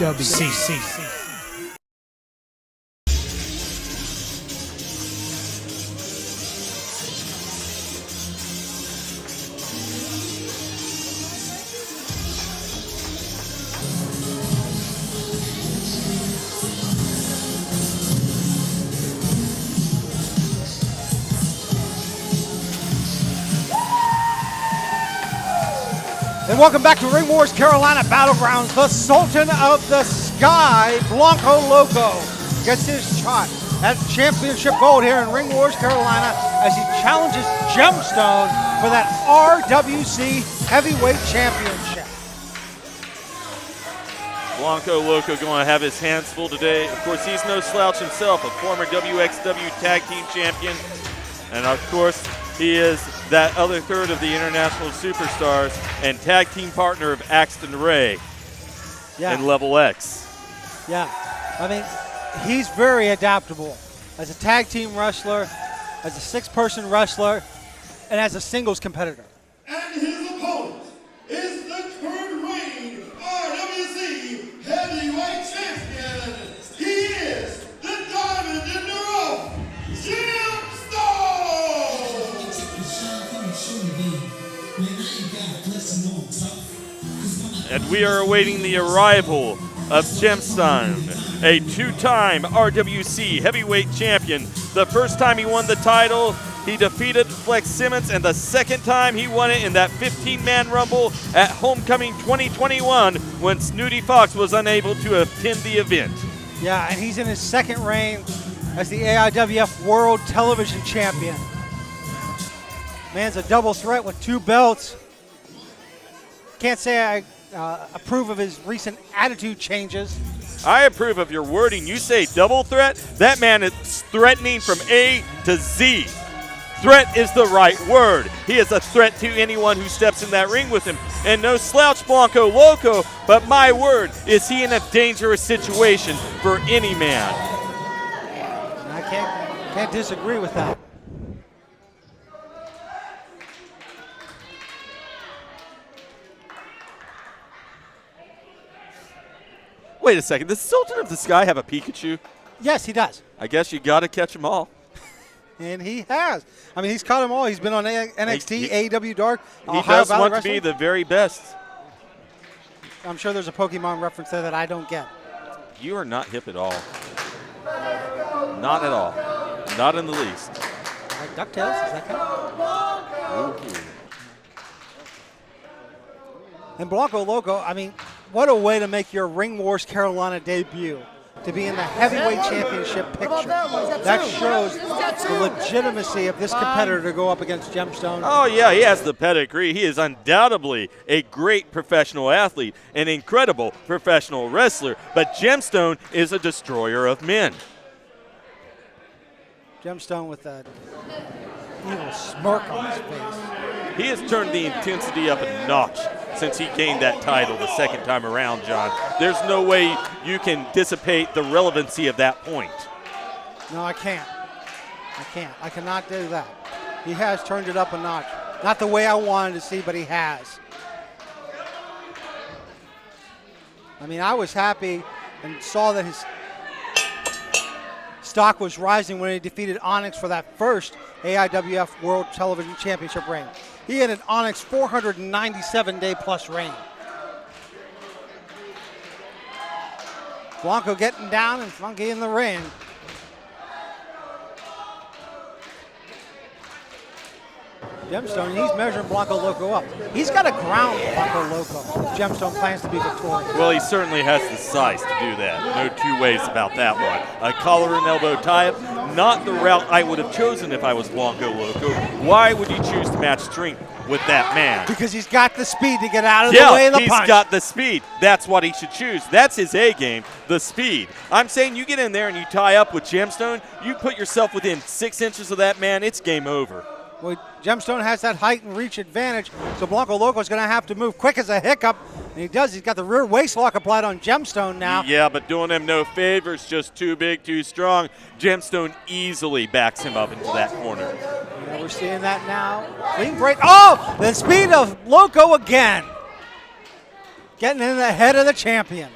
WC. And welcome back to Ring Wars Carolina Battlegrounds. The Sultan of the Sky, Blanco Loco, gets his shot at championship gold here in Ring Wars Carolina as he challenges Gemstone for that RWC Heavyweight Championship. Blanco Loco going to have his hands full today. Of course, he's no slouch himself, a former WXW Tag Team Champion. And of course, he is that other third of the International Superstars and tag team partner of Axton Ray in Level X. Yeah, I mean, he's very adaptable as a tag team wrestler, as a six-person wrestler, and as a singles competitor. And his opponent is the current reigning RWC Heavyweight Champion. He is the Diamond in the Rough, And we are awaiting the arrival of Gemstone, a two-time RWC Heavyweight Champion. The first time he won the title, he defeated Flex Simmons, and the second time he won it in that 15-man Rumble at Homecoming 2021 when Snooty Fox was unable to attend the event. Yeah, and he's in his second reign as the AIWF World Television Champion. Man's a double threat with two belts. Can't say I approve of his recent attitude changes. I approve of your wording. You say double threat? That man is threatening from A to Z. Threat is the right word. He is a threat to anyone who steps in that ring with him. And no slouch Blanco Loco, but my word, is he in a dangerous situation for any man. I can't disagree with that. Wait a second, does Sultan of the Sky have a Pikachu? Yes, he does. I guess you got to catch them all. And he has. I mean, he's caught them all. He's been on NXT, AEW Dark. He does want to be the very best. I'm sure there's a Pokemon reference there that I don't get. You are not hip at all. Not at all. Not in the least. Like DuckTales, is that kind? Ooh. And Blanco Loco, I mean, what a way to make your Ring Wars Carolina debut. To be in the heavyweight championship picture. That shows the legitimacy of this competitor to go up against Gemstone. Oh, yeah, he has the pedigree. He is undoubtedly a great professional athlete, an incredible professional wrestler, but Gemstone is a destroyer of men. Gemstone with that evil smirk on his face. He has turned the intensity up a notch since he gained that title the second time around, John. There's no way you can dissipate the relevancy of that point. No, I can't. I cannot do that. He has turned it up a notch. Not the way I wanted to see, but he has. I mean, I was happy and saw that his stock was rising when he defeated Onyx for that first AIWF World Television Championship reign. He had an Onyx 497-day plus reign. Blanco getting down and funky in the ring. Gemstone, he's measuring Blanco Loco up. He's got to ground Blanco Loco if Gemstone plans to be victorious. Well, he certainly has the size to do that. No two ways about that one. A collar and elbow tie-up, not the route I would have chosen if I was Blanco Loco. Why would you choose to match strength with that man? Because he's got the speed to get out of the way of the punch. Yeah, he's got the speed. That's what he should choose. That's his A game, the speed. I'm saying you get in there and you tie up with Gemstone, you put yourself within 6 inches of that man, it's game over. Well, Gemstone has that height and reach advantage, so Blanco Loco is going to have to move quick as a hiccup. And he does. He's got the rear waist lock applied on Gemstone now. Yeah, but doing him no favors, just too big, too strong. Gemstone easily backs him up into that corner. Yeah, we're seeing that now. Clean break. Oh, the speed of Loco again. Getting in the head of the champion.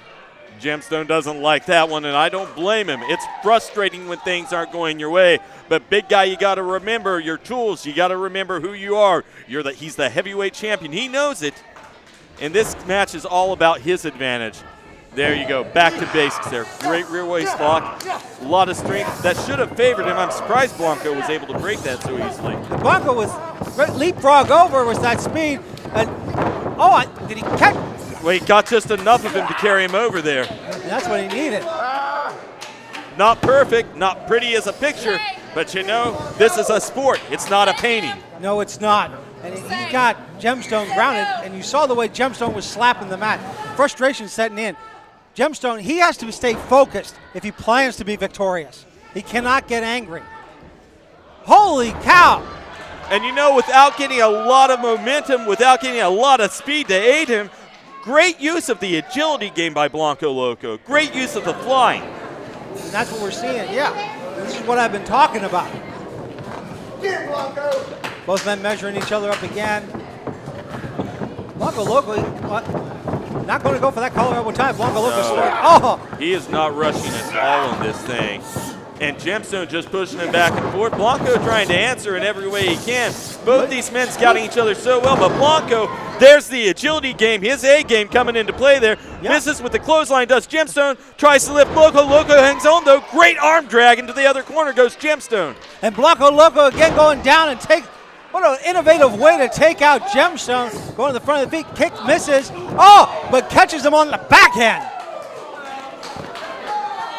Gemstone doesn't like that one, and I don't blame him. It's frustrating when things aren't going your way. But big guy, you got to remember your tools. You got to remember who you are. He's the heavyweight champion. He knows it. And this match is all about his advantage. There you go, back to basics there. Great rear waist lock, a lot of strength. That should have favored him. I'm surprised Blanco was able to break that so easily. Blanco was leapfrog over with that speed. And did he catch? Well, he got just enough of him to carry him over there. And that's what he needed. Not perfect, not pretty as a picture, but you know, this is a sport. It's not a painting. No, it's not. And he got Gemstone grounded, and you saw the way Gemstone was slapping the mat. Frustration setting in. Gemstone, he has to stay focused if he plans to be victorious. He cannot get angry. Holy cow! And you know, without getting a lot of momentum, without getting a lot of speed to aid him, great use of the agility game by Blanco Loco. Great use of the flying. And that's what we're seeing, yeah. This is what I've been talking about. Get Blanco! Both men measuring each other up again. Blanco Loco, not going to go for that collar elbow time. Blanco Loco, He is not rushing at all in this thing. And Gemstone just pushing him back and forth. Blanco trying to answer in every way he can. Both these men scouting each other so well, but Blanco, there's the agility game, his A game coming into play there. Yep. Misses with the clothesline, does Gemstone, tries to lift Loco. Loco hangs on though. Great arm drag into the other corner goes Gemstone. And Blanco Loco again going down and what an innovative way to take out Gemstone. Going to the front of the feet, kick, misses. But catches him on the backhand.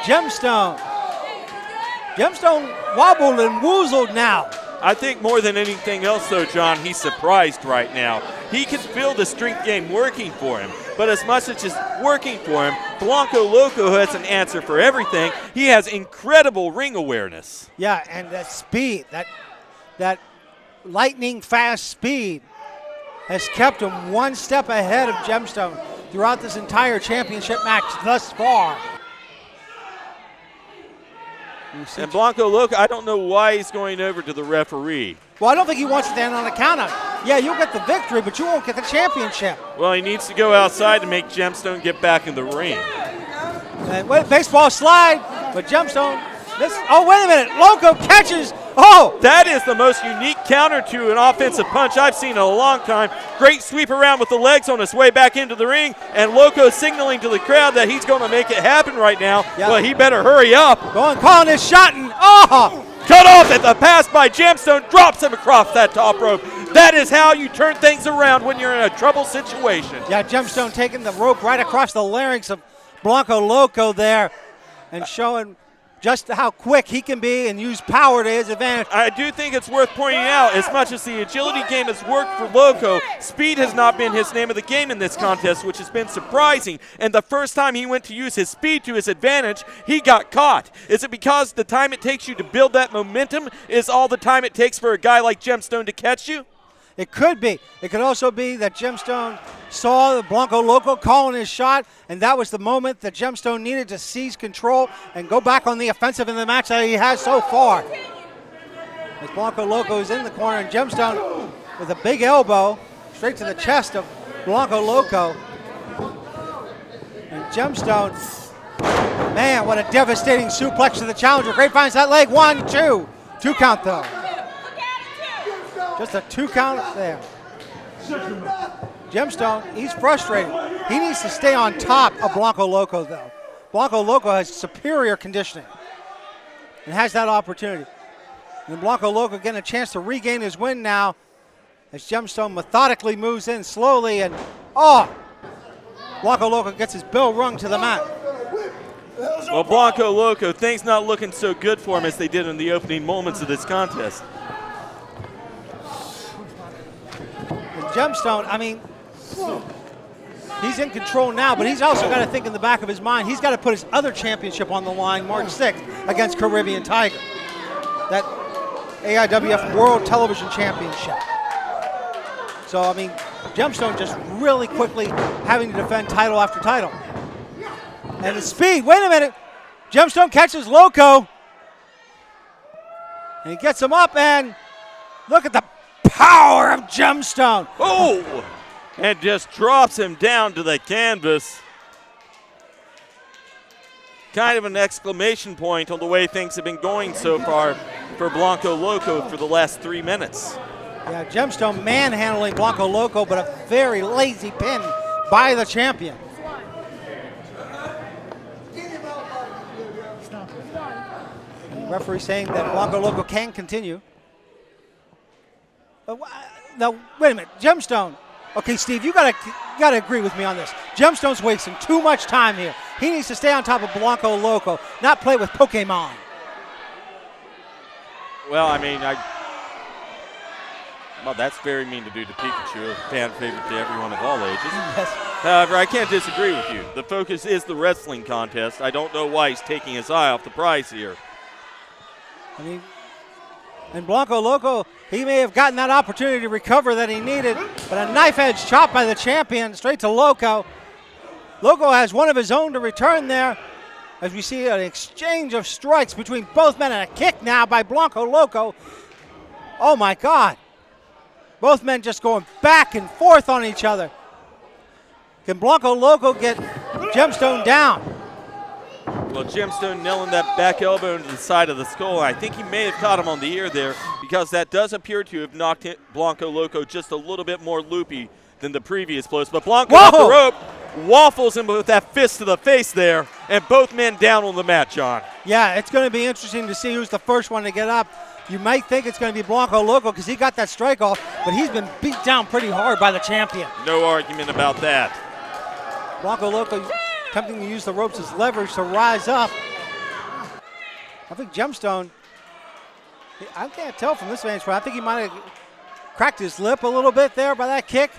Gemstone wobbled and woozled now. I think more than anything else, though, John, he's surprised right now. He can feel the strength game working for him, but as much as it's working for him, Blanco Loco has an answer for everything. He has incredible ring awareness. Yeah, and that speed, that lightning fast speed has kept him one step ahead of Gemstone throughout this entire championship match thus far. And Blanco Loco, I don't know why he's going over to the referee. Well, I don't think he wants to stand on the countout. Yeah, you'll get the victory, but you won't get the championship. Well, he needs to go outside to make Gemstone get back in the ring. And baseball slide, but Gemstone, wait a minute, Loco catches. That is the most unique counter to an offensive punch I've seen in a long time. Great sweep around with the legs on his way back into the ring, and Loco signaling to the crowd that he's going to make it happen right now. Yep. Well, he better hurry up. Calling his shot, and cut off at the pass by Gemstone, drops him across that top rope. That is how you turn things around when you're in a trouble situation. Yeah, Gemstone taking the rope right across the larynx of Blanco Loco there and showing just how quick he can be and use power to his advantage. I do think it's worth pointing out, as much as the agility game has worked for Loco, speed has not been his name of the game in this contest, which has been surprising. And the first time he went to use his speed to his advantage, he got caught. Is it because the time it takes you to build that momentum is all the time it takes for a guy like Gemstone to catch you? It could be. It could also be that Gemstone saw the Blanco Loco calling his shot, and that was the moment that Gemstone needed to seize control and go back on the offensive in the match that he has so far. As Blanco Loco is in the corner, and Gemstone with a big elbow straight to the chest of Blanco Loco. And Gemstone, man, what a devastating suplex to the challenger. Great finds that leg. 1, 2. 2 count though. Just a 2 count there. Gemstone, he's frustrated. He needs to stay on top of Blanco Loco, though. Blanco Loco has superior conditioning and has that opportunity. And Blanco Loco getting a chance to regain his win now as Gemstone methodically moves in slowly, and Blanco Loco gets his bell rung to the mat. Well, Blanco Loco, things not looking so good for him as they did in the opening moments of this contest. Gemstone, I mean, he's in control now, but he's also got to think in the back of his mind, he's got to put his other championship on the line March 6th against Caribbean Tiger, that AIWF World Television Championship. So, I mean, Gemstone just really quickly having to defend title after title. And the speed, wait a minute, Gemstone catches Loco, and he gets him up, and look at the power of Gemstone. And just drops him down to the canvas. kind of an exclamation point on the way things have been going so far for Blanco Loco for the last 3 minutes. Yeah, Gemstone manhandling Blanco Loco, but a very lazy pin by the champion. And the referee saying that Blanco Loco can continue. Now, wait a minute, Gemstone. Okay, Steve, you gotta agree with me on this. Gemstone's wasting too much time here. He needs to stay on top of Blanco Loco, not play with Pokemon. Well, I mean, well, that's very mean to do to Pikachu, a fan favorite to everyone of all ages. Yes. However, I can't disagree with you. The focus is the wrestling contest. I don't know why he's taking his eye off the prize here. I mean, and Blanco Loco, he may have gotten that opportunity to recover that he needed, but a knife-edge chop by the champion straight to Loco. Loco has one of his own to return there as we see an exchange of strikes between both men and a kick now by Blanco Loco. Oh my God. Both men just going back and forth on each other. Can Blanco Loco get Gemstone down? Well, Gemstone nailing that back elbow into the side of the skull. I think he may have caught him on the ear there because that does appear to have knocked Blanco Loco just a little bit more loopy than the previous blows. But Blanco off the rope, waffles him with that fist to the face there, and both men down on the mat, John. Yeah, it's going to be interesting to see who's the first one to get up. You might think it's going to be Blanco Loco because he got that strike off, but he's been beat down pretty hard by the champion. No argument about that. Blanco Loco attempting to use the ropes as leverage to rise up. I think Gemstone, I can't tell from this vantage point. I think he might have cracked his lip a little bit there by that kick.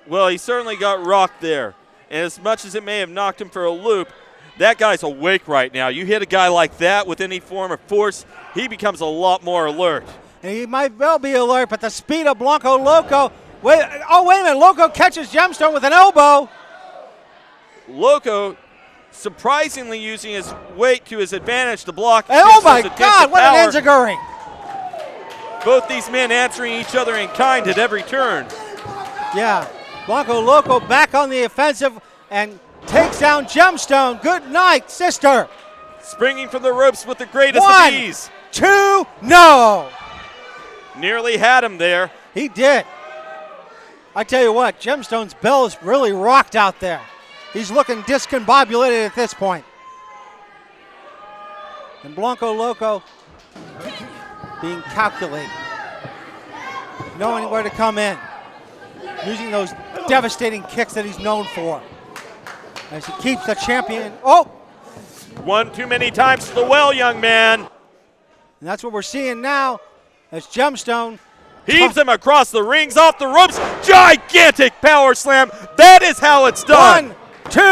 Well, he certainly got rocked there. And as much as it may have knocked him for a loop, that guy's awake right now. You hit a guy like that with any form of force, he becomes a lot more alert. And he might well be alert, but the speed of Blanco Loco. Wait a minute. Loco catches Gemstone with an elbow. Loco surprisingly using his weight to his advantage to block. Oh my God, what an enziguri. Both these men answering each other in kind at every turn. Yeah, Blanco Loco back on the offensive and takes down Gemstone. Good night, sister. Springing from the ropes with the greatest One, of ease. 2, no. Nearly had him there. He did. I tell you what, Gemstone's bell is really rocked out there. He's looking discombobulated at this point. And Blanco Loco being calculated, knowing where to come in, using those devastating kicks that he's known for. As he keeps the champion. Oh! One too many times to the well, young man. And that's what we're seeing now as Gemstone heaves him across the rings, off the ropes. Gigantic power slam. That is how it's done. 1, 2,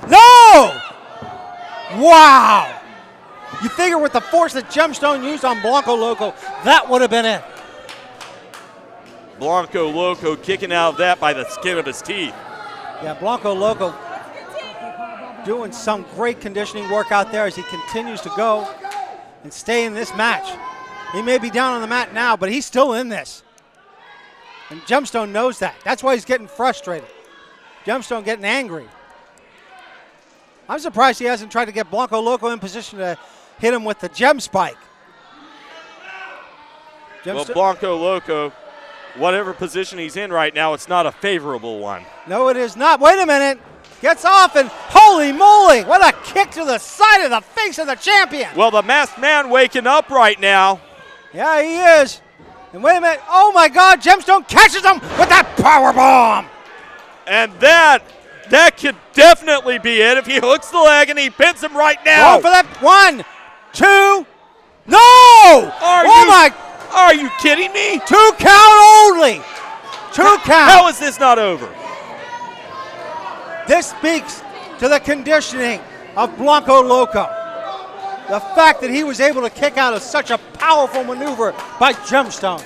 no! Wow! You figure with the force that Gemstone used on Blanco Loco, that would have been it. Blanco Loco kicking out of that by the skin of his teeth. Yeah, Blanco Loco doing some great conditioning work out there as he continues to go and stay in this match. He may be down on the mat now, but he's still in this. And Gemstone knows that. That's why he's getting frustrated. Gemstone getting angry. I'm surprised he hasn't tried to get Blanco Loco in position to hit him with the gem spike. Well, Blanco Loco, whatever position he's in right now, it's not a favorable one. No, it is not. Wait a minute. Gets off and holy moly, what a kick to the side of the face of the champion. Well, the masked man waking up right now. Yeah, he is. And wait a minute. Oh, my God. Gemstone catches him with that power bomb. And that could definitely be it if he hooks the leg and he pins him right now. Going for that 1, 2. No! Are you kidding me? 2 count only. 2 count. How is this not over? This speaks to the conditioning of Blanco Loco. The fact that he was able to kick out of such a powerful maneuver by Gemstone.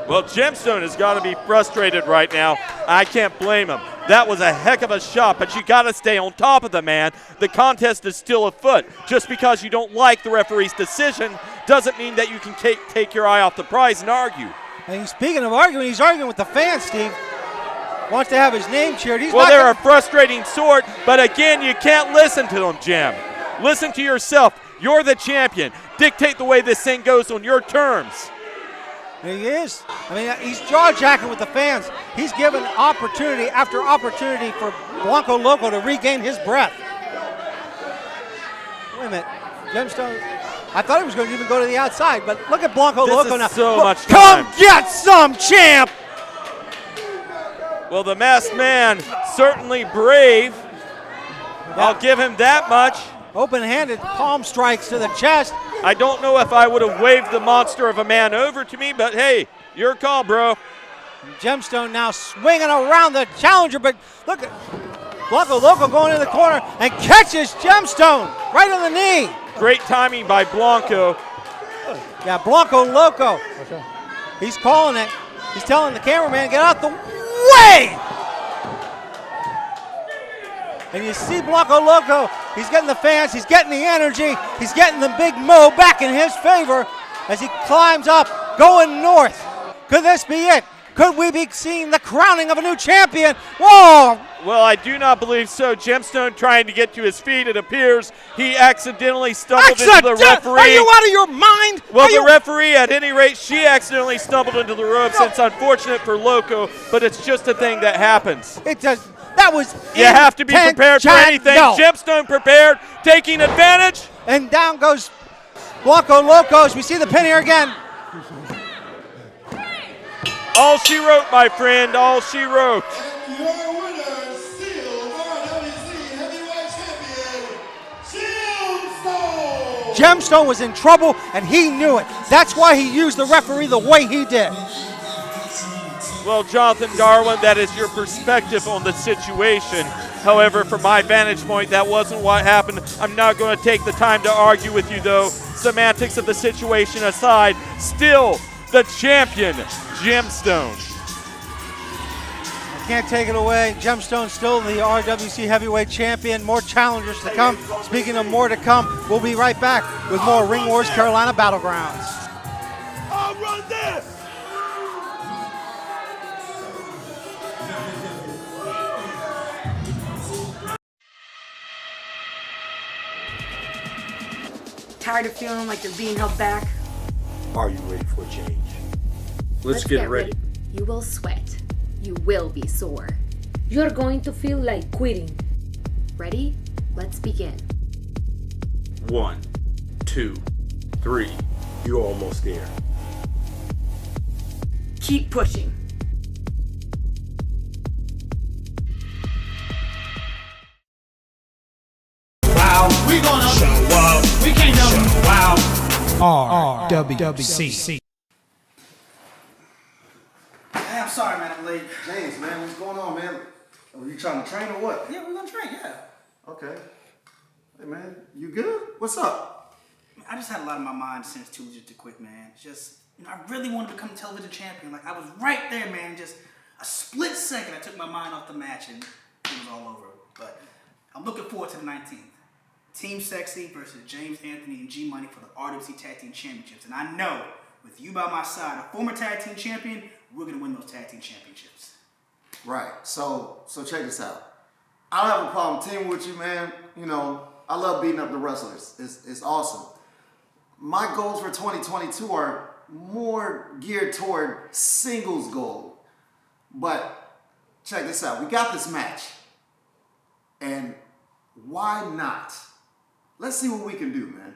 Well, Gemstone has got to be frustrated right now. I can't blame him. That was a heck of a shot, but you got to stay on top of the man. The contest is still afoot. Just because you don't like the referee's decision doesn't mean that you can take your eye off the prize and argue. And speaking of arguing, he's arguing with the fans, Steve. wants to have his name cheered. He's Well, not they're gonna- a frustrating sort, but again, you can't listen to them, Jim. Listen to yourself. You're the champion. Dictate the way this thing goes on your terms. He is. I mean, he's jaw-jacking with the fans. He's given opportunity after opportunity for Blanco Loco to regain his breath. Wait a minute. Gemstone, I thought he was going to even go to the outside, but look at Blanco This Loco is now. so Look, much come time. get some, champ! Well, the masked man, certainly brave. I'll give him that much. Open-handed palm strikes to the chest. I don't know if I would have waved the monster of a man over to me, but hey, your call, bro. Gemstone now swinging around the challenger, but look at Blanco Loco going into the corner and catches Gemstone right on the knee. Great timing by Blanco. Yeah, Blanco Loco. He's calling it. He's telling the cameraman, get out the way! And you see Blanco Loco, he's getting the fans, he's getting the energy, he's getting the big mo back in his favor as he climbs up, going north. Could this be it? Could we be seeing the crowning of a new champion? Whoa! Well, I do not believe so. Gemstone trying to get to his feet. It appears he accidentally stumbled into the referee. Are you out of your mind? Well, Are the you- referee, at any rate, she accidentally stumbled into the ropes. It's unfortunate for Loco, but it's just a thing that happens. It does. That was You have to be prepared for anything. intentional. Gemstone prepared, taking advantage. And down goes Blanco Loco as we see the pin here again. All she wrote, my friend, all she wrote. And your winner, still RWC Heavyweight Champion, Gemstone. Gemstone was in trouble and he knew it. That's why he used the referee the way he did. Well, Jonathan Darwin, that is your perspective on the situation. However, from my vantage point, that wasn't what happened. I'm not going to take the time to argue with you, though. Semantics of the situation aside, still the champion, Gemstone. Can't take it away. Gemstone still the RWC Heavyweight Champion. More challengers to come. Speaking of more to come, we'll be right back with more Ring Wars Carolina BattleGrounds. I'll run this. Tired of feeling like you're being held back? Are you ready for a change? Let's get ready. You will sweat. You will be sore. You're going to feel like quitting. Ready? Let's begin. 1, 2, 3. You're almost there. Keep pushing. We gonna show up. We can't show out. RWC. Hey, I'm sorry, man. I'm late. James, man, what's going on, man? Are you trying to train or what? Yeah, we're gonna train. Yeah. Okay. Hey, man, you good? What's up? I just had a lot on my mind since Tuesday to quit, man. Just, I really wanted to become television champion. Like, I was right there, man. Just a split second, I took my mind off the match and it was all over. But I'm looking forward to the 19th. Team Sexy versus James Anthony and G Money for the RWC Tag Team Championships. And I know, with you by my side, a former tag team champion, we're gonna win those tag team championships. Right. So check this out. I don't have a problem teaming with you, man. You know, I love beating up the wrestlers. It's awesome. My goals for 2022 are more geared toward singles goal. But check this out. We got this match. And why not? Let's see what we can do, man.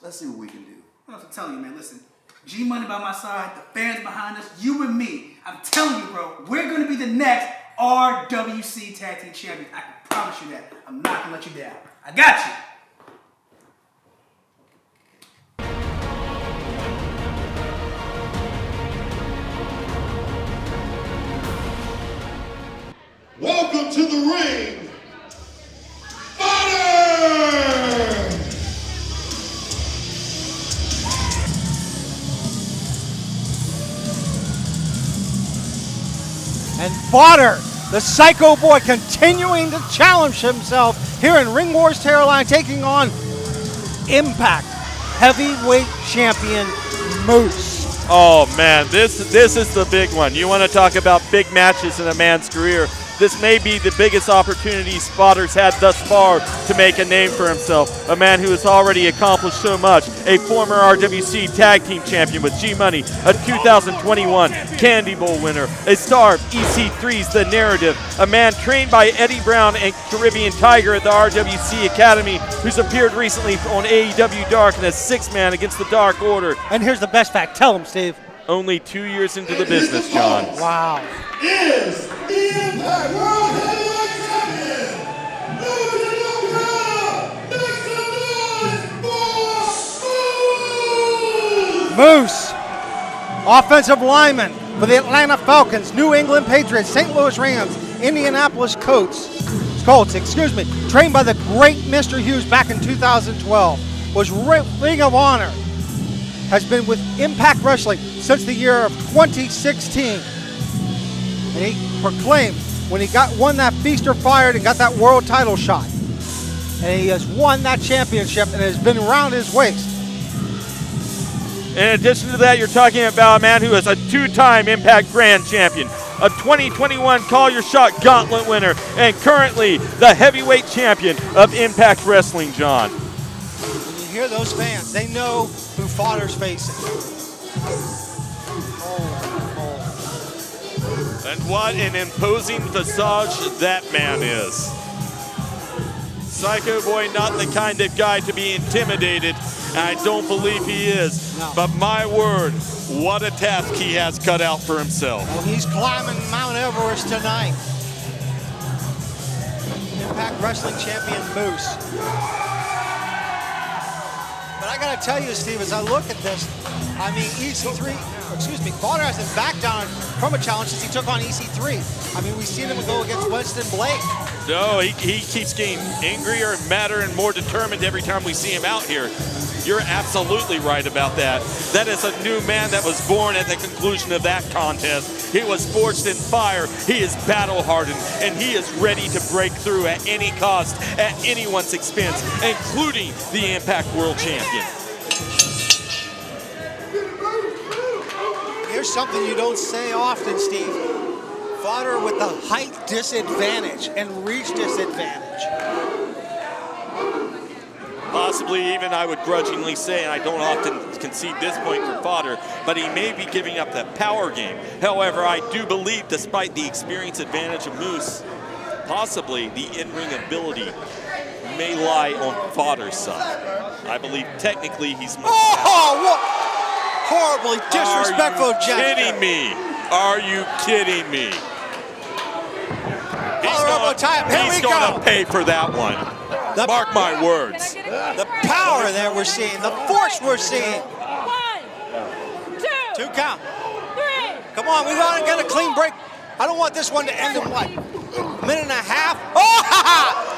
Let's see what we can do. I'm telling you, man, listen. G Money by my side, the fans behind us, you and me. I'm telling you, bro, we're going to be the next RWC Tag Team Champions. I can promise you that. I'm not going to let you down. I got you. Welcome to the ring, Fodder! And Fodder, the Psycho Boy, continuing to challenge himself here in Ring Wars Carolina, taking on Impact Heavyweight Champion Moose. Oh man, this is the big one. You want to talk about big matches in a man's career. This may be the biggest opportunity Fodder's had thus far to make a name for himself. A man who has already accomplished so much. A former RWC Tag Team Champion with G-Money, a 2021 Candy Bowl winner, a star of EC3's The Narrative, a man trained by Eddie Brown and Caribbean Tiger at the RWC Academy, who's appeared recently on AEW Dark in a 6-man against the Dark Order. And here's the best fact. Tell him, Steve. Only 2 years into the business, John. Wow. Is the Impact World Heavyweight Champion, Lumberton, make some noise for Moose, offensive lineman for the Atlanta Falcons, New England Patriots, St. Louis Rams, Indianapolis Colts, trained by the great Mr. Hughes back in 2012, was Ring of Honor, has been with Impact Wrestling since the year of 2016. And he proclaimed when he won that Feast or Fired and got that world title shot. And he has won that championship and has been around his waist. In addition to that, you're talking about a man who is a 2-time Impact Grand Champion, a 2021 Call Your Shot Gauntlet winner, and currently the heavyweight champion of Impact Wrestling, John. When you hear those fans, they know who Fodder's facing. And what an imposing visage that man is. Psycho Boy, not the kind of guy to be intimidated. I don't believe he is. No. But my word, what a task he has cut out for himself. Well, he's climbing Mount Everest tonight. Impact Wrestling Champion Moose. But I gotta tell you, Steve, as I look at this, I mean, Fodder hasn't backed down from a challenge since he took on EC3. I mean, we've seen him go against Winston Blake. No, he keeps getting angrier, madder, and more determined every time we see him out here. You're absolutely right about that. That is a new man that was born at the conclusion of that contest. He was forged in fire. He is battle hardened, and he is ready to break through at any cost, at anyone's expense, including the Impact World Champion. Here's something you don't say often, Steve. Fodder with the height disadvantage and reach disadvantage. Possibly even I would grudgingly say, and I don't often concede this point for Fodder, but he may be giving up the power game. However, I do believe, despite the experience advantage of Moose, possibly the in-ring ability may lie on Fodder's side. I believe technically he's more what? Horribly disrespectful gesture. Are you kidding me? Are you kidding me? He's going to pay for that one. Mark my words. The power that we're seeing, the force we're seeing. 1, 2, 2 count. 3. Come on, we want to get a clean break. I don't want this one to end in what? A minute and a half? Oh!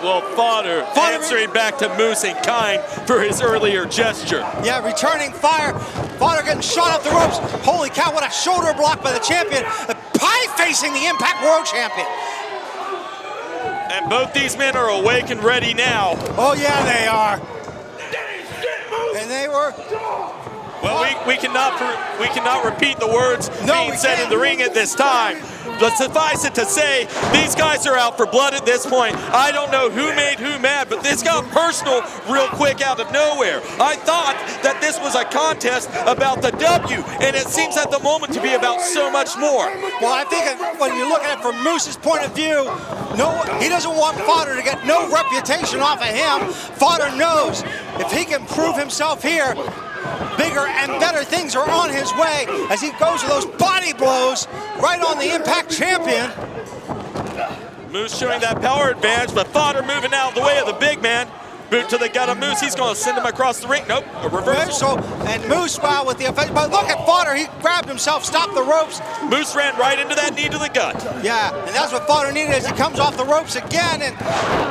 Well, Fodder answering back to Moose in kind for his earlier gesture. Yeah, returning fire. Fodder getting shot off the ropes. Holy cow, what a shoulder block by the champion. Pie facing the Impact World Champion. And both these men are awake and ready now. Oh, yeah, they are. And they were... Well, we cannot repeat the words being said in the ring at this time. But suffice it to say, these guys are out for blood at this point. I don't know who made who mad, but this got personal real quick out of nowhere. I thought that this was a contest about the W, and it seems at the moment to be about so much more. Well, I think when you look at it from Moose's point of view, he doesn't want Fodder to get no reputation off of him. Fodder knows if he can prove himself here, bigger and better things are on his way as he goes to those body blows right on the Impact Champion. Moose showing that power advantage, but Fodder moving out of the way of the big man. Boot to the gut of Moose. He's going to send him across the ring. Nope, a reversal. And Moose, wow, with the offense. But look at Fodder. He grabbed himself, stopped the ropes. Moose ran right into that knee to the gut. Yeah, and that's what Fodder needed as he comes off the ropes again and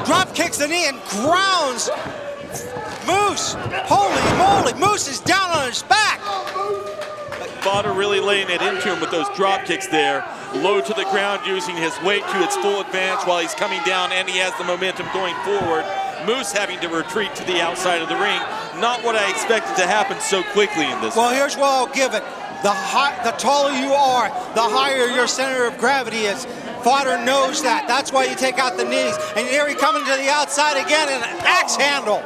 drop kicks the knee and grounds Moose. Holy moly, Moose is down on his back. Fodder really laying it into him with those drop kicks there. Low to the ground, using his weight to its full advantage while he's coming down, and he has the momentum going forward. Moose having to retreat to the outside of the ring. not what I expected to happen so quickly in this. Well, here's what I'll give it. The taller you are, the higher your center of gravity is. Fodder knows that. That's why you take out the knees. And here he coming to the outside again and an axe handle.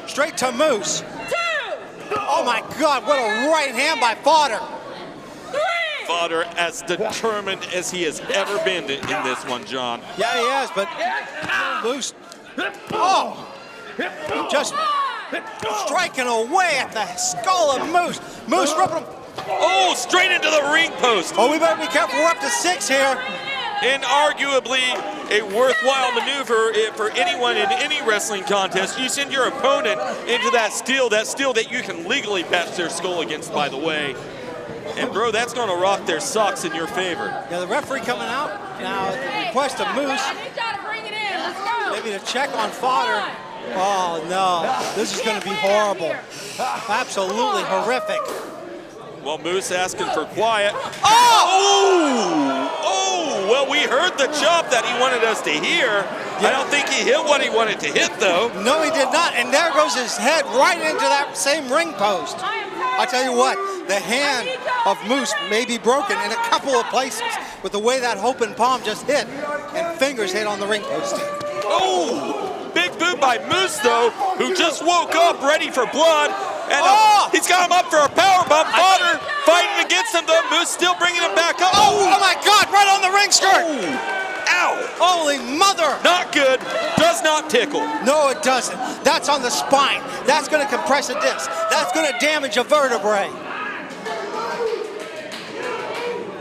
Straight to Moose. Oh my God, what a right hand by Fodder. Fodder as determined as he has ever been in this one, John. Yeah, he has, but Moose, just striking away at the skull of Moose. Moose ripping him. Oh, straight into the ring post. Oh, we better be careful. We're up to 6 here. Inarguably a worthwhile maneuver for anyone in any wrestling contest. You send your opponent into that steel that you can legally bash their skull against, by the way. And bro, that's gonna rock their socks in your favor. Yeah, the referee coming out now at the request of Moose. Maybe to check on Fodder. Oh no, this is gonna be horrible. Absolutely horrific. Well, Moose asking for quiet. Oh, well, we heard the chop that he wanted us to hear. Yeah. I don't think he hit what he wanted to hit, though. No, he did not, and there goes his head right into that same ring post. I tell you what, the hand of Moose may be broken in a couple of places with the way that Hope and Palm just hit, and fingers hit on the ring post. Oh, big boot by Moose, though, who just woke up ready for blood. And he's got him up for a power bomb. Fodder fighting against him, though. Moose still bringing him back up. Oh my God, right on the ring skirt. Ow. Holy mother. Not good. Does not tickle. No, it doesn't. That's on the spine. That's going to compress a disc. That's going to damage a vertebrae.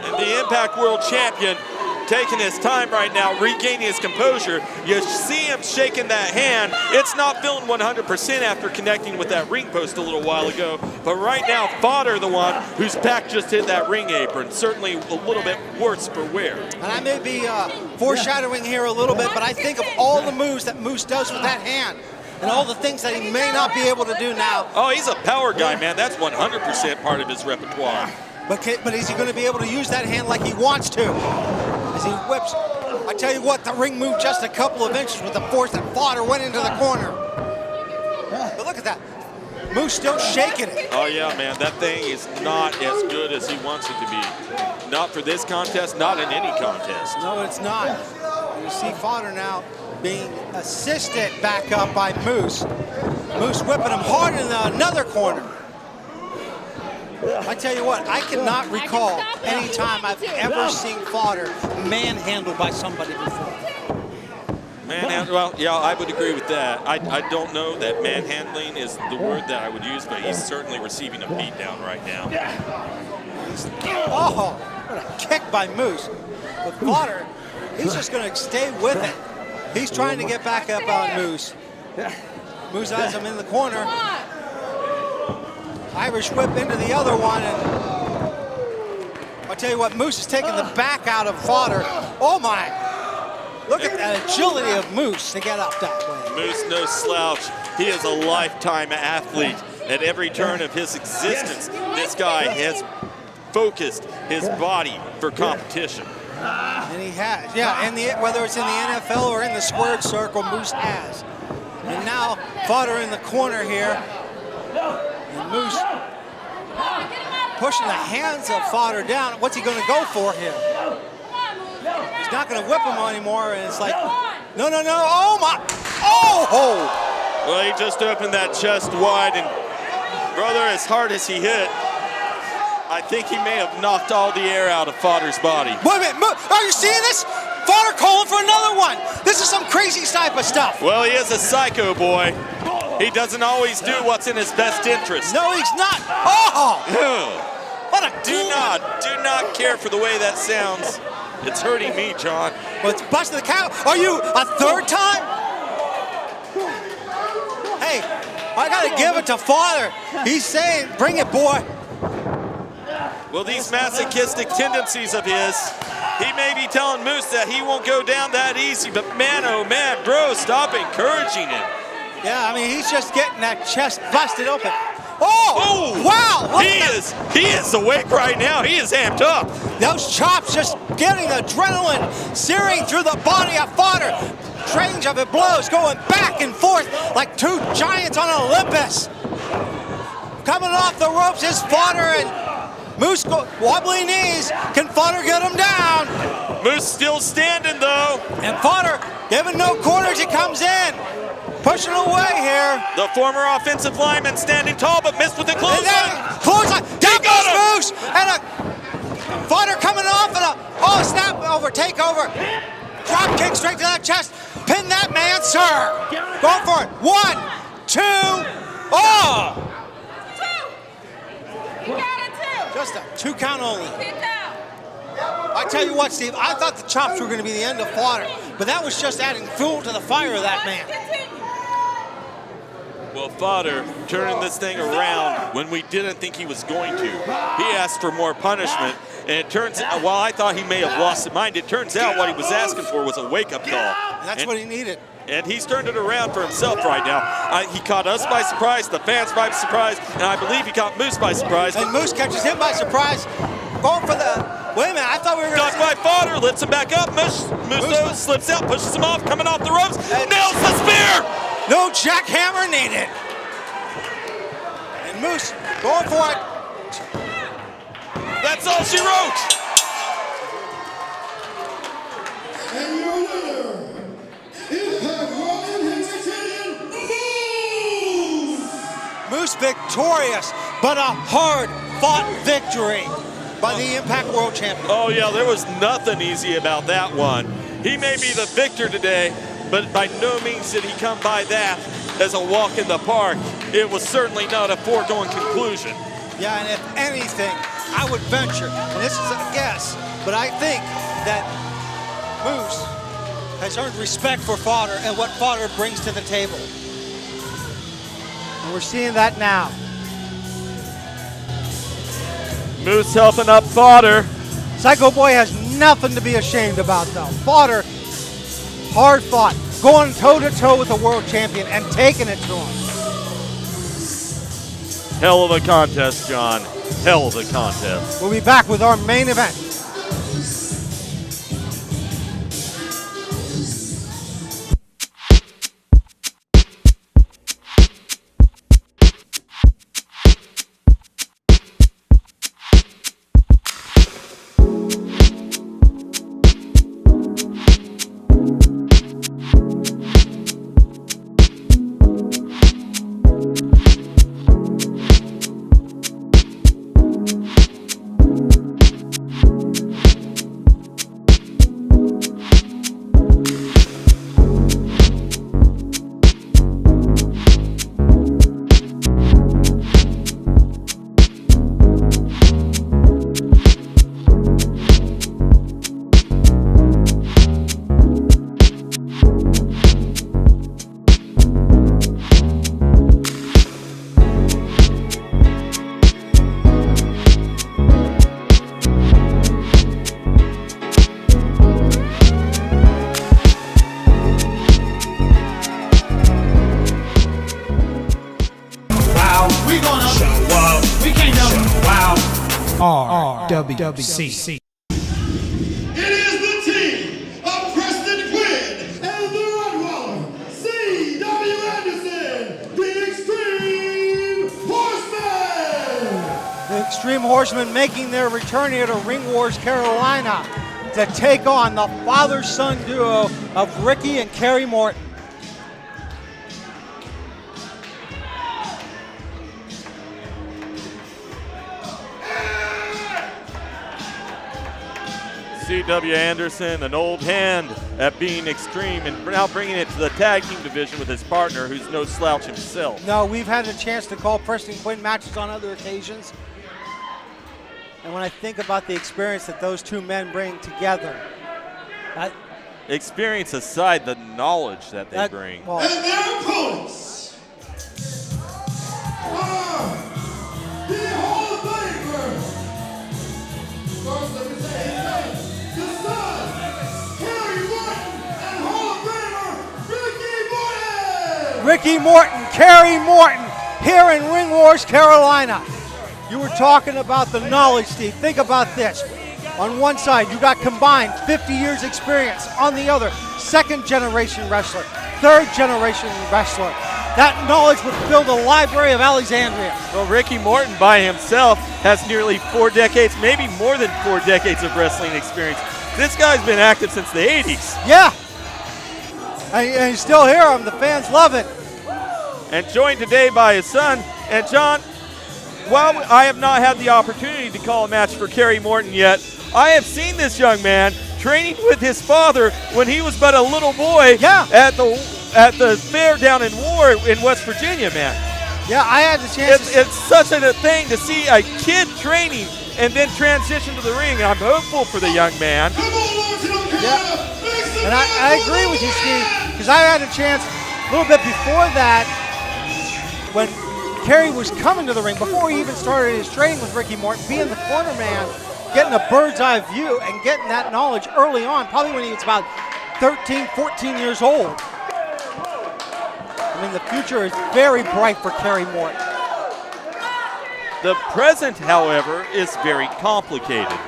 And the Impact World Champion taking his time right now, regaining his composure. You see him shaking that hand. It's not feeling 100% after connecting with that ring post a little while ago. But right now, Fodder, the one whose back just hit that ring apron, certainly a little bit worse for wear. And I may be foreshadowing here a little bit, but I think of all the moves that Moose does with that hand and all the things that he may not be able to do now. Oh, he's a power guy, man. That's 100% part of his repertoire. But is he going to be able to use that hand like he wants to? As he whips, I tell you what, the ring moved just a couple of inches with the force that Fodder went into the corner. But look at that. Moose still shaking it. Oh yeah, man, that thing is not as good as he wants it to be. Not for this contest, not in any contest. No, it's not. You see Fodder now being assisted back up by Moose. Moose whipping him hard in another corner. I tell you what, I cannot recall any time I've ever seen Fodder manhandled by somebody before. Manhandling, well, yeah, I would agree with that. I don't know that manhandling is the word that I would use, but he's certainly receiving a beatdown right now. Oh, what a kick by Moose. But Fodder, he's just going to stay with it. He's trying to get back up on Moose. Moose has him in the corner. Irish whip into the other one, and I'll tell you what, Moose is taking the back out of Fodder. Oh my! Look at that agility of Moose to get up that way. Moose, no slouch. He is a lifetime athlete. At every turn of his existence, this guy has focused his body for competition. And he has, yeah, and whether it's in the NFL or in the squared circle, Moose has. And now, Fodder in the corner here. And Moose pushing the hands of Fodder down. What's he going to go for here? He's not going to whip him anymore, and it's like, no, no, no, oh my, oh! Well, he just opened that chest wide, and brother, as hard as he hit, I think he may have knocked all the air out of Fodder's body. Wait a minute, are you seeing this? Fodder calling for another one. This is some crazy type of stuff. Well, he is a psycho boy. He doesn't always do what's in his best interest. No, he's not. Oh! What a do not care for the way that sounds. It's hurting me, John. Well, it's busting the cow. Are you a third time? Hey, I gotta give it to Fodder. He's saying, bring it, boy. Well, these masochistic tendencies of his, he may be telling Moose that he won't go down that easy, but man, oh man, bro, stop encouraging him. Yeah, I mean, he's just getting that chest busted open. Oh, wow. Look He at is awake right now. He is amped up. those chops just getting adrenaline searing through the body of Fodder. Range of it blows going back and forth like two giants on Olympus. Coming off the ropes is Fodder and Moose wobbly knees. Can Fodder get him down? Moose still standing though. And Fodder giving no quarters. He comes in. Pushing away here. The former offensive lineman standing tall but missed with the clothesline. Clothesline. Down goes Moose. And a Fodder coming off and a snap over, takeover. Drop kick straight to that chest. Pin that man, sir. Going for it. 1, 2. Oh! You got it too. Just a 2 count only. Sit down. I tell you what, Steve, I thought the chops were going to be the end of Fodder, but that was just adding fuel to the fire of that man. Well, Fodder turning this thing around when we didn't think he was going to. He asked for more punishment, and it turns out, while I thought he may have lost his mind, it turns out what he was asking for was a wake-up call. And that's what he needed. And he's turned it around for himself right now. He caught us by surprise, the fans by surprise, and I believe he caught Moose by surprise. And Moose catches him by surprise, going for the... Wait a minute, I thought we were going to... Ducked by Fodder, lifts him back up. Moose though, slips out, pushes him off, coming off the ropes, nails the spear! No jackhammer needed. And Moose going for it. That's all she wrote. And your winner, Impact World Heavyweight Champion, Moose victorious, but a hard-fought victory by the Impact World Champion. Oh yeah, there was nothing easy about that one. He may be the victor today, but by no means did he come by that as a walk in the park. It was certainly not a foregone conclusion. Yeah, and if anything, I would venture, and this is a guess, but I think that Moose has earned respect for Fodder and what Fodder brings to the table. And we're seeing that now. Moose helping up Fodder. Psycho Boy has nothing to be ashamed about, though. Fodder, hard fought, going toe-to-toe with the world champion and taking it to him. Hell of a contest, John. Hell of a contest. We'll be back with our main event. RWC. it is the team of Preston, Quinn, and the Rottweiler, C.W. Anderson, the Extreme Horsemen. The Extreme Horsemen making their return here to Ring Wars, Carolina to take on the father-son duo of Ricky and Kerry Morton. C.W. Anderson, an old hand at being extreme, and now bringing it to the tag team division with his partner, who's no slouch himself. No, we've had a chance to call Preston Quinn matches on other occasions. And when I think about the experience that those two men bring together, experience aside, the knowledge that they bring. Well, And their opponents are the Hall of Famer. First, let me say his name. The son, Kerry Morton, and Hall of Famer, Ricky Morton. Ricky Morton, Kerry Morton, here in Ring Wars, Carolina. You were talking about the knowledge, Steve. Think about this. On one side, you got combined 50 years experience. On the other, second generation wrestler, third generation wrestler. That knowledge would fill the Library of Alexandria. Well, Ricky Morton by himself has nearly 4 decades, maybe more than 4 decades of wrestling experience. This guy's been active since the 80s. Yeah. And he's still here. The fans love it. And joined today by his son. And John, while I have not had the opportunity to call a match for Kerry Morton yet, I have seen this young man training with his father when he was but a little boy at the fair down in War in West Virginia, man. Yeah, I had the chance. It's such a thing to see a kid training and then transition to the ring, and I'm hopeful for the young man. Yeah. And I agree with you, Steve, because I had a chance a little bit before that when Kerry was coming to the ring, before he even started his training with Ricky Morton, being the corner man, getting a bird's eye view and getting that knowledge early on, probably when he was about 13, 14 years old. I mean, the future is very bright for Kerry Morton. The present, however, is very complicated.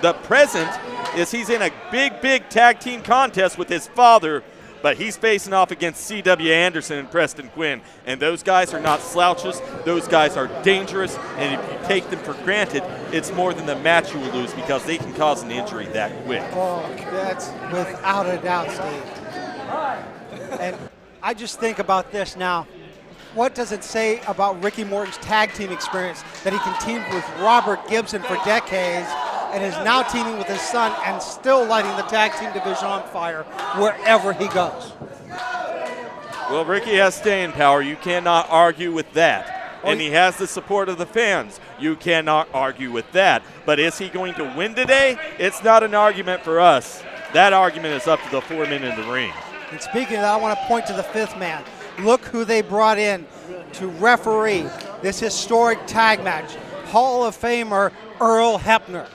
The present is he's in a big tag team contest with his father, but he's facing off against C.W. Anderson and Preston Quinn. And those guys are not slouches. Those guys are dangerous. And if you take them for granted, it's more than the match you will lose because they can cause an injury that quick. Oh, that's without a doubt, Steve. And I just think about this now. What does it say about Ricky Morton's tag team experience that he can team with Robert Gibson for decades and is now teaming with his son and still lighting the tag team division on fire wherever he goes? Well, Ricky has staying power. You cannot argue with that. And he has the support of the fans. You cannot argue with that. But is he going to win today? It's not an argument for us. That argument is up to the 4 men in the ring. And speaking of that, I want to point to the 5th man. Look who they brought in to referee this historic tag match. Hall of Famer Earl Hebner.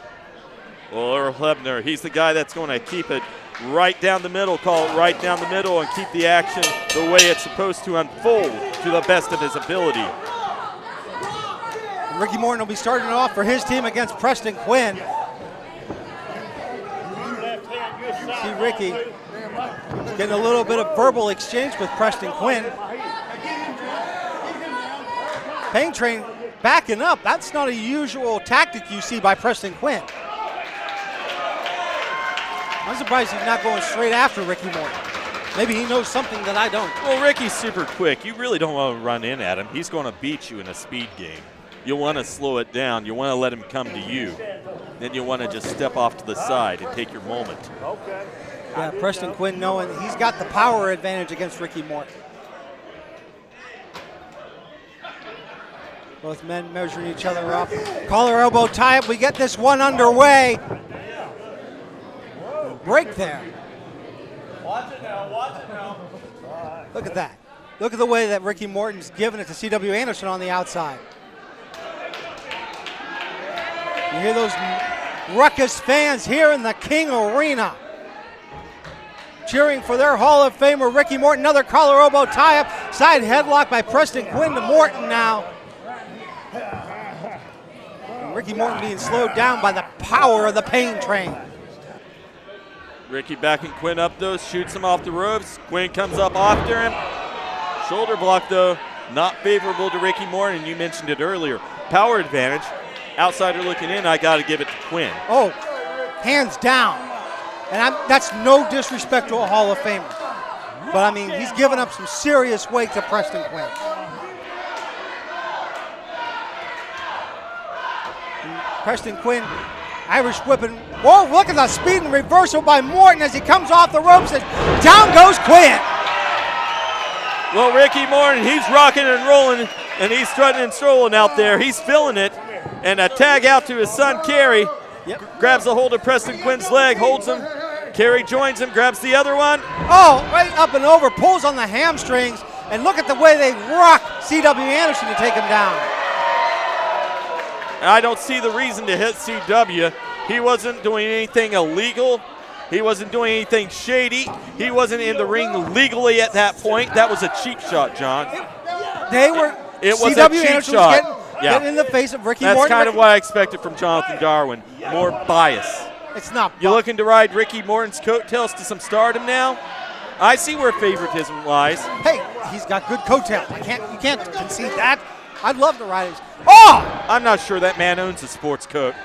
Well, Earl Hebner, he's the guy that's going to keep it right down the middle, call it right down the middle, and keep the action the way it's supposed to unfold to the best of his ability. And Ricky Morton will be starting off for his team against Preston Quinn. See Ricky getting a little bit of verbal exchange with Preston Quinn. Pain Train backing up. That's not a usual tactic you see by Preston Quinn. I'm surprised he's not going straight after Ricky Morton. Maybe he knows something that I don't. Well, Ricky's super quick. You really don't want to run in at him. He's going to beat you in a speed game. You'll want to slow it down. You want to let him come to you. Then you want to just step off to the side and take your moment. Yeah, Preston Quinn knowing he's got the power advantage against Ricky Morton. Both men measuring each other up. Collar elbow tie up. We get this one underway. Break there. Watch it now. Look at that. Look at the way that Ricky Morton's giving it to C.W. Anderson on the outside. You hear those ruckus fans here in the King Arena cheering for their Hall of Famer Ricky Morton. Another collar elbow tie-up. Side headlock by Preston Quinn to Morton now. And Ricky Morton being slowed down by the power of the Pain Train. Ricky backing Quinn up, though, shoots him off the ropes. Quinn comes up after him. Shoulder block, though, not favorable to Ricky Morton. You mentioned it earlier. Power advantage. Outsider looking in, I got to give it to Quinn. Oh, hands down. And that's no disrespect to a Hall of Famer. But, I mean, he's given up some serious weight to Preston Quinn. And Preston Quinn, Irish whipping. Whoa, look at the speed and reversal by Morton as he comes off the ropes, and down goes Quinn. Well, Ricky Morton, he's rocking and rolling, and he's strutting and strolling out there. He's feeling it. And a tag out to his son, Kerry. Yep. Grabs a hold of Preston Quinn's leg, holds him. Kerry joins him, grabs the other one. Oh, right up and over, pulls on the hamstrings, and look at the way they rock C.W. Anderson to take him down. And I don't see the reason to hit C.W. He wasn't doing anything illegal. He wasn't doing anything shady. He wasn't in the ring legally at that point. That was a cheap shot, John. It was CW a cheap Anderson shot. was getting in the face of Ricky That's Morton. kind of what I expected from Jonathan Darwin. More bias. It's not. You looking to ride Ricky Morton's coattails to some stardom now? I see where favoritism lies. Hey, he's got good coattails. You can't concede that. I'd love to ride his. Oh! I'm not sure that man owns a sports coat.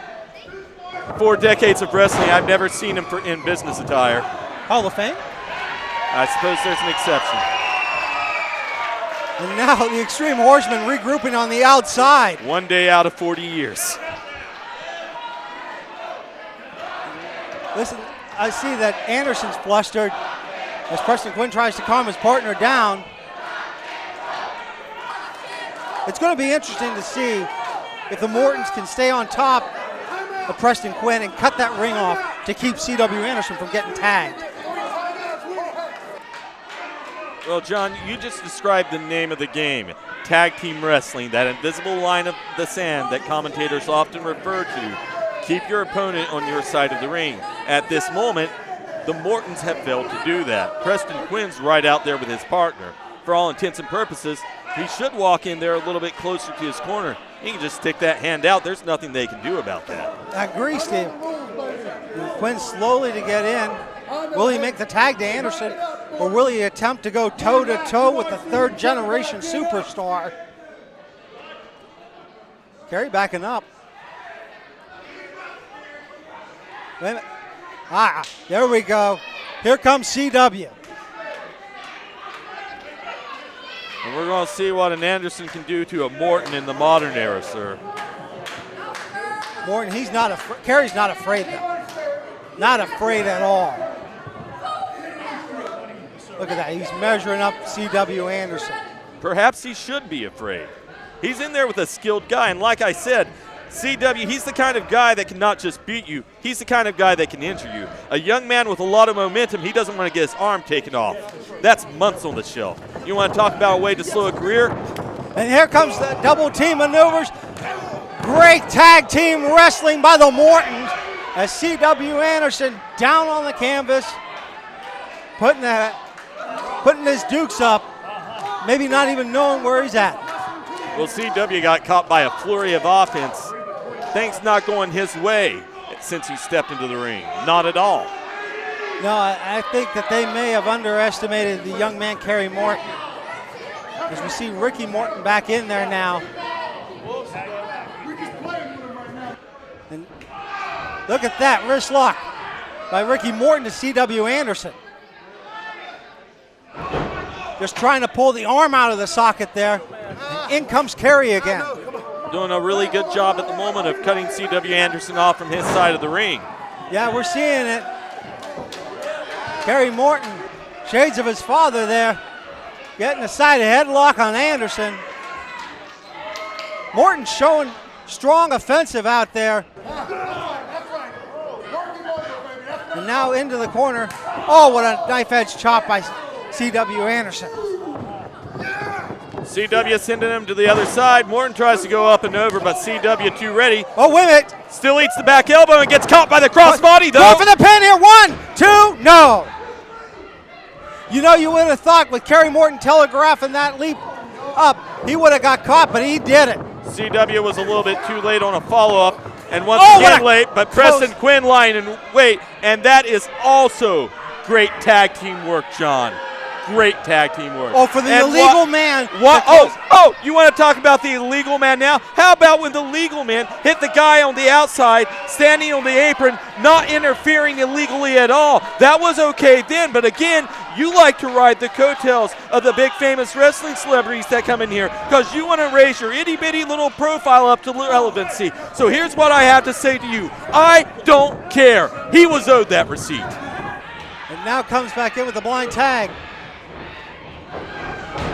4 decades of wrestling, I've never seen him in business attire. Hall of Fame? I suppose there's an exception. And now the Extreme Horsemen regrouping on the outside. 1 day out of 40 years. Listen, I see that Anderson's flustered as Preston Quinn tries to calm his partner down. It's going to be interesting to see if the Mortons can stay on top of Preston Quinn and cut that ring off to keep C.W. Anderson from getting tagged. Well, John, you just described the name of the game, tag team wrestling, that invisible line of the sand that commentators often refer to. Keep your opponent on your side of the ring. At this moment, the Mortons have failed to do that. Preston Quinn's right out there with his partner. For all intents and purposes, he should walk in there a little bit closer to his corner. He can just stick that hand out. There's nothing they can do about that. I agree, Steve. Quinn slowly to get in. Will he make the tag to Anderson, or will he attempt to go toe-to-toe with the third-generation superstar? Kerry backing up. Wait a minute. There we go. Here comes CW. And we're going to see what an Anderson can do to a Morton in the modern era, sir. Morton, he's not afraid. Kerry's not afraid, though. Not afraid at all. Look at that. He's measuring up C.W. Anderson. Perhaps he should be afraid. He's in there with a skilled guy, and like I said, CW, he's the kind of guy that can not just beat you, he's the kind of guy that can injure you. A young man with a lot of momentum, he doesn't want to get his arm taken off. That's months on the shelf. You want to talk about a way to slow a career? And here comes the double team maneuvers. Great tag team wrestling by the Mortons as C.W. Anderson down on the canvas, putting his dukes up, maybe not even knowing where he's at. Well, CW got caught by a flurry of offense. Things not going his way since he stepped into the ring. Not at all. No, I think that they may have underestimated the young man, Kerry Morton. As we see Ricky Morton back in there now. And look at that wrist lock by Ricky Morton to C.W. Anderson. Just trying to pull the arm out of the socket there. And in comes Kerry again. Doing a really good job at the moment of cutting C.W. Anderson off from his side of the ring. Yeah, we're seeing it. Kerry Morton, shades of his father there, getting a side headlock on Anderson. Morton showing strong offensive out there. And now into the corner. Oh, what a knife edge chop by C.W. Anderson. CW sending him to the other side. Morton tries to go up and over, but CW too ready. Oh, wait a minute. Still eats the back elbow and gets caught by the crossbody, though. Go for the pin here. 1, 2, no. You know, you would have thought with Kerry Morton telegraphing that leap up, he would have got caught, but he did it. CW was a little bit too late on a follow-up, and once Oh, again late, but Preston Quinn lying in wait, and that is also great tag team work, John. Great tag team work. Oh, for the And illegal man. What? Oh, you want to talk about the illegal man now? How about when the legal man hit the guy on the outside, standing on the apron, not interfering illegally at all? That was okay then, but again, you like to ride the coattails of the big famous wrestling celebrities that come in here because you want to raise your itty-bitty little profile up to relevancy. So here's what I have to say to you. I don't care. He was owed that receipt. And now comes back in with the blind tag.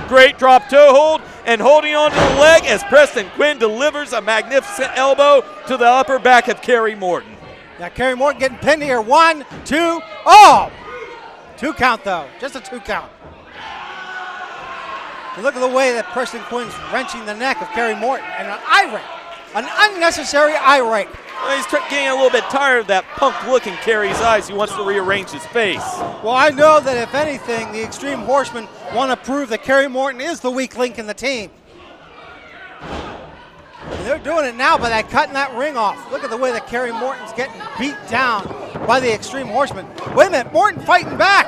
Great drop toe hold and holding on to the leg as Preston Quinn delivers a magnificent elbow to the upper back of Kerry Morton. Now Kerry Morton getting pinned here. 1, 2, oh! 2 count though, just a 2 count. And look at the way that Preston Quinn's wrenching the neck of Kerry Morton and an eye rake, an unnecessary eye rake. Well, he's getting a little bit tired of that punk look in Kerry's eyes. He wants to rearrange his face. Well, I know that if anything, the Extreme Horsemen want to prove that Kerry Morton is the weak link in the team. They're doing it now by cutting that ring off. Look at the way that Kerry Morton's getting beat down by the Extreme Horsemen. Wait a minute, Morton fighting back.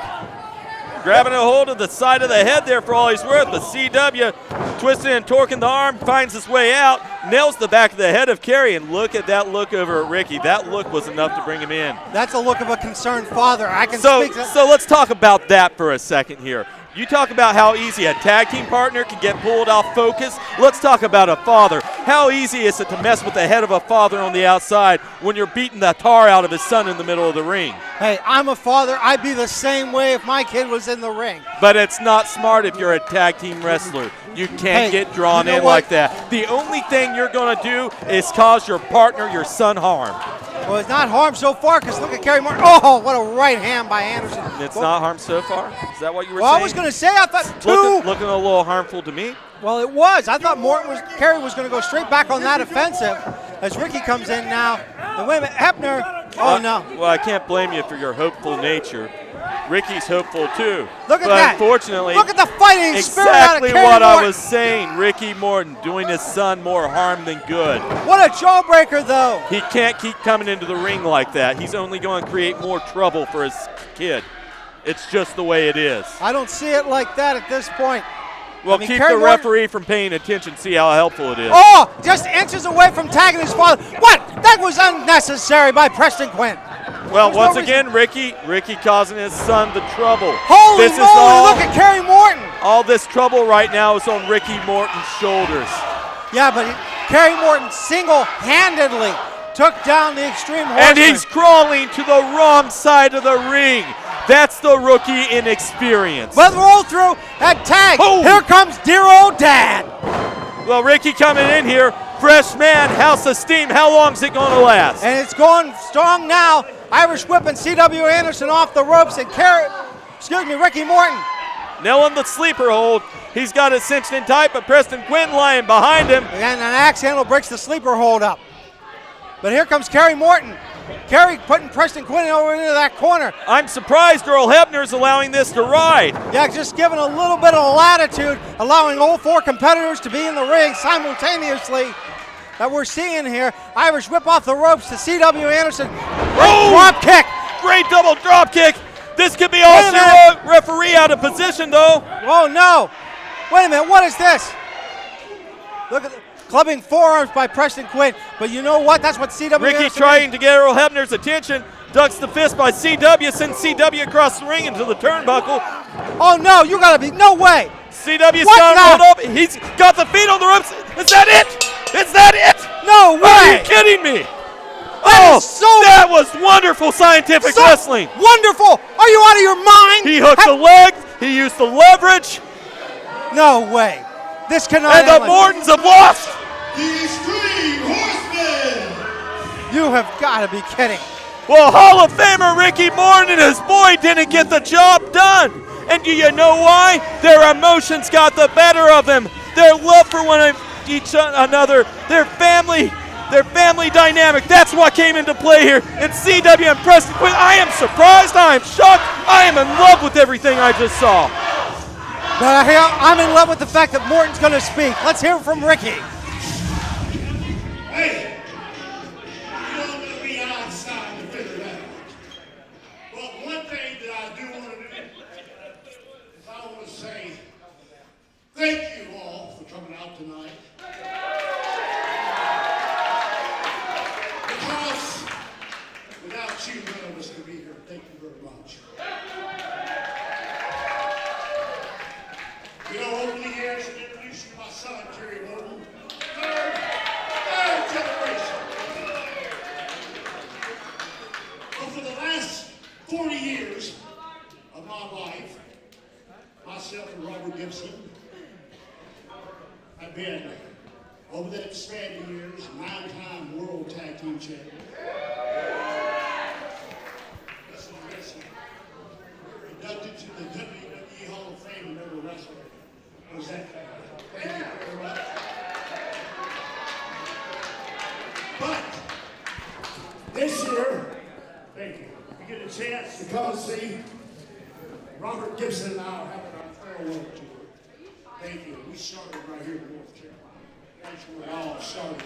Grabbing a hold of the side of the head there for all he's worth, but CW twisting and torquing the arm, finds his way out, nails the back of the head of Kerry, and look at that look over at Ricky. That look was enough to bring him in. That's a look of a concerned father. I can So speak. so let's talk about that for a second here. You talk about how easy a tag team partner can get pulled off focus. Let's talk about a father. How easy is it to mess with the head of a father on the outside when you're beating the tar out of his son in the middle of the ring? Hey, I'm a father. I'd be the same way if my kid was in the ring. But it's not smart if you're a tag team wrestler. You can't get drawn in like that. The only thing you're going to do is cause your partner, your son, harm. Well, it's not harm so far because look at Kerry Morton. Oh, what a right hand by Anderson. It's not harm so far? Is that what you were Well, saying? I was going to say, I thought two. Looking a little harmful to me. Well, it was. I thought Kerry was going to go straight back on that offensive as Ricky comes in now. And wait a minute, Hebner. Oh, no. Well, I can't blame you for your hopeful nature. Ricky's hopeful too. Look at but that. Unfortunately, look at the fighting spirit out of exactly Kerry what Morton. I was saying. Ricky Morton doing his son more harm than good. What a jawbreaker, though. He can't keep coming into the ring like that. He's only going to create more trouble for his kid. It's just the way it is. I don't see it like that at this point. Well, I mean, keep Kerry the Morton, referee from paying attention. See how helpful it is. Oh, just inches away from tagging his father. What? That was unnecessary by Preston Quinn. Well, There's once no again, Ricky causing his son the trouble. Holy this moly, is all, look at Kerry Morton. All this trouble right now is on Ricky Morton's shoulders. Yeah, but Kerry Morton single-handedly took down the Extreme Horsemen. And he's crawling to the wrong side of the ring. That's the rookie inexperience. But roll through that tag. Oh. Here comes dear old dad. Well, Ricky coming in here, fresh man, house of steam. How long's it going to last? And it's going strong now. Irish whipping C.W. Anderson off the ropes and Ricky Morton. Nailing the sleeper hold. He's got it cinched in tight, but Preston Quinn lying behind him. And an axe handle breaks the sleeper hold up. But here comes Kerry Morton. Kerry putting Preston Quinn over into that corner. I'm surprised Earl Hebner's allowing this to ride. Yeah, just giving a little bit of latitude, allowing all four competitors to be in the ring simultaneously. That we're seeing here. Irish whip off the ropes to C.W. Anderson. Great drop kick. Great double drop kick. This could be all zero. Referee out of position, though. Oh, no. Wait a minute. What is this? Look at the clubbing forearms by Preston Quinn. But you know what? That's what C.W. Ricky Anderson trying to get Earl Hebner's attention. Ducks the fist by C.W. Sends C.W. across the ring into the turnbuckle. Oh, no. You got to be. No way. C.W.'s got rolled up. He's got the feet on the ropes. Is that it? Is that it? No way! Are you kidding me? That was wonderful scientific wrestling. Wonderful! Are you out of your mind? He hooked the leg. He used the leverage. No way. This cannot And the Mortons have lost. The Extreme Horsemen. You have got to be kidding. Well, Hall of Famer Ricky Morton and his boy didn't get the job done. And do you know why? Their emotions got the better of them. Their love for each another, their family dynamic. That's what came into play here. And CW and Preston Quinn, I am surprised, I am shocked, I am in love with everything I just saw. But I'm in love with the fact that Morton's going to speak. Let's hear from Ricky. Hey, you don't want to be outside to figure that out. But one thing that I do want to do is I want to say thank you all for coming out tonight. Because without you, none of us could be here. Thank you very much. You know, over the years, I introduced you to my son, Kerry Morton. Third generation. But for the last 40 years of my life, myself and Robert Gibson have been, over that span of years, 9-time World Tag Team Champion. Inducted to the WWE Hall of Fame and never wrestled. Was that thank you very much. But this year, thank you. We get a chance to come and see Robert Gibson and I are having our farewell tour. Thank you. We started right here in North Carolina. That's where it all started.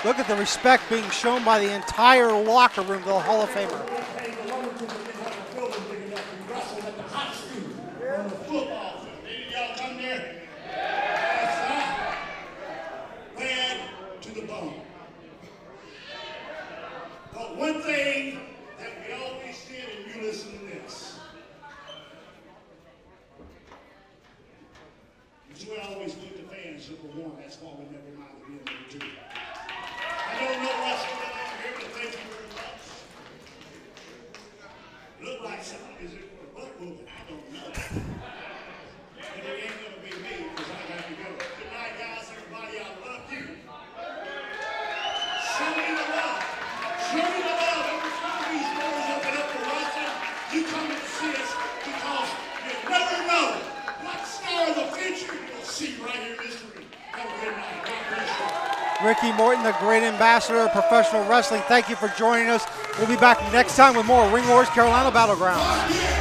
Look at the respect being shown by the entire locker room to the Hall of Famer. Y'all come there? That's right. Bad to the bone. But one thing that we always did, and you listen to this, is we always put the fans number one. That's why we never mind the being number two. I don't know what's going on here, but thank you very much. Look like somebody's in for a butt moving. I don't know. But it ain't going to be me because I got to go. Good night, guys. Everybody, I love you. Show me the love. Show me the love. Every time these doors open up for wrestling, you come and see us because you never know what star of the future you'll see right here in this ring. Have a good night. God bless you. Ricky Morton, the great ambassador of professional wrestling, thank you for joining us. We'll be back next time with more Ring Wars Carolina Battlegrounds.